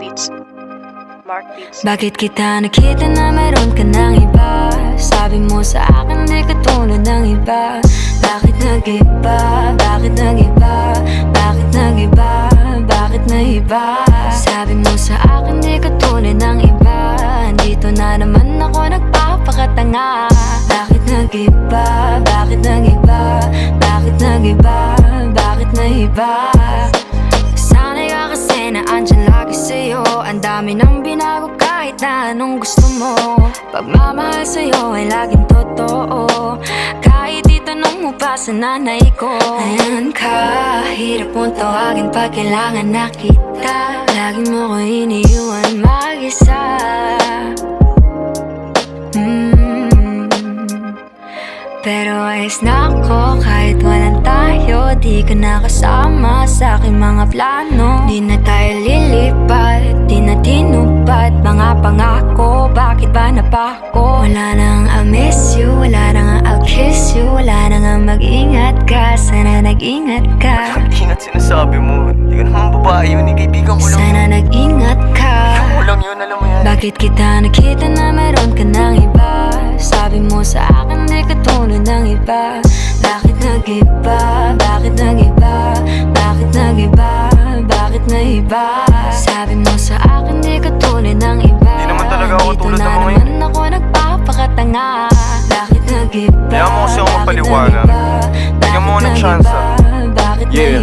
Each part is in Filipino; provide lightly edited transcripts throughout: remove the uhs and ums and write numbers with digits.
Beats. Mark Beats. Bakit kita nakita na meron ka ng iba? Sabi mo sa akin di ka tulad ng iba. Bakit nag-iba? Bakit nag-iba? Bakit nag-iba? Bakit nag-iba? Sabi mo sa akin di ka tulad ng iba. Dito na naman ako nagpapakatanga. Bakit nag-iba? Bakit nag-iba? Bakit nag-iba? Bakit nag-iba? Sanay ka kasi na andyan lagi sa'yo. Ang dami nang binago kahit na anong gusto mo. Pagmamahal sa'yo ay laging totoo. Kahit itanong mo pa sa nanay ko. Ayan ka, hirap mong tawagin pag kailangan na kita. Lagi mo ko iniiwan mag-isa. Pero ayos na ako kahit walang tayo. Di ka nakasama sa aking mga plano. Di na tayo lilipat, di na tinupad mga pangako. Bakit ba napako? Wala nang I'll miss you, wala nang I'll kiss you. Wala nang mag-ingat ka, sana nag-ingat ka. Ingat sinasabi mo, hindi ka naman babae yun, kaibigan ko lang. Sana nag-ingat ka. Kaibigan ko lang yun, alam mo yan. Bakit kita nakita na meron ka ng iba? Sabi mo sa akin di ka tulad ng iba. Bakit nag-iba? Bakit nag-iba? Bakit nag-iba? Bakit nag-iba? Sabi mo sa akin di ka tulad ng iba. Di naman talaga ako tulad ng mga Dito na naman ako nagpapakatanga. Bakit nag-iba? Kaya mo kasi ako magpaliwanag. Bigyan mo ako ng tsansa. Yeah,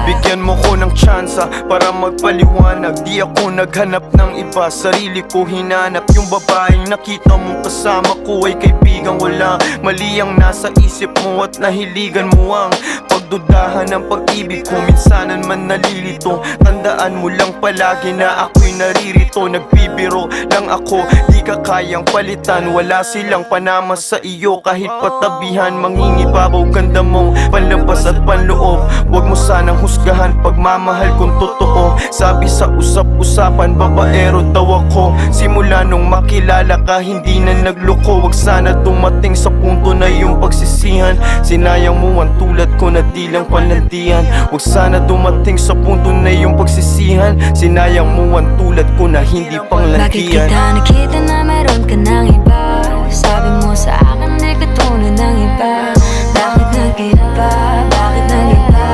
bigyan mo ko ng tsansa para magpaliwanag. Di ako naghanap ng iba, sarili ko hinanap. Yung babaeng nakita mong kasama ko ay kaibigan ko lang. Mali ang nasa isip mo at nahiligan mo ang pagdudahan ng pag-ibig ko. Minsanan man nalilito, tandaan mo lang palagi na ako'y naririto. Nagbibiro lang ako, di ka kayang palitan. Wala silang panama sa iyo kahit patabihan. Mangingibabaw ganda mong panlabas at panloob. Huwag mo sanang husgahan pagmamahal kung totoo. Sabi sa usap-usapan, babaero daw ako. Simula nung makilala ka, hindi na nagloko. Huwag sana dumating sa punto na yung pagsisihan. Sinayang mo ang tulad ko na di lang panlandian. Huwag sana dumating sa punto na yung pagsisihan. Sinayang mo ang tulad ko na hindi panglandian. Bakit kita nakita na meron ka ng iba? Sabi mo sa akin di ka tulad ng iba. Bakit nag-iba? Bakit nag-iba?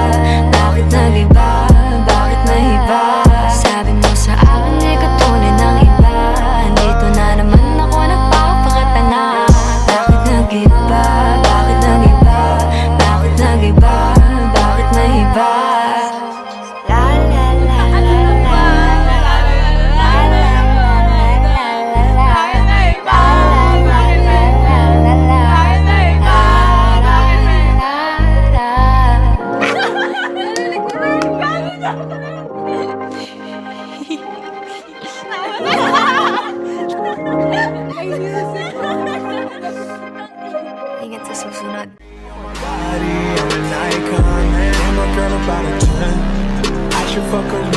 Bakit nag-iba? Bakit nag-iba? Sabi mo sa akin di ka tulad ng iba. Dito na naman ako nagpapakatanga. Bakit nag-iba? Bakit nag-iba? Bakit nag-iba? Bakit nag-iba? La la la la la la Ingat sa susunod. Body, I'm an icon, man. I'm a girl about a 10. I should fuck her.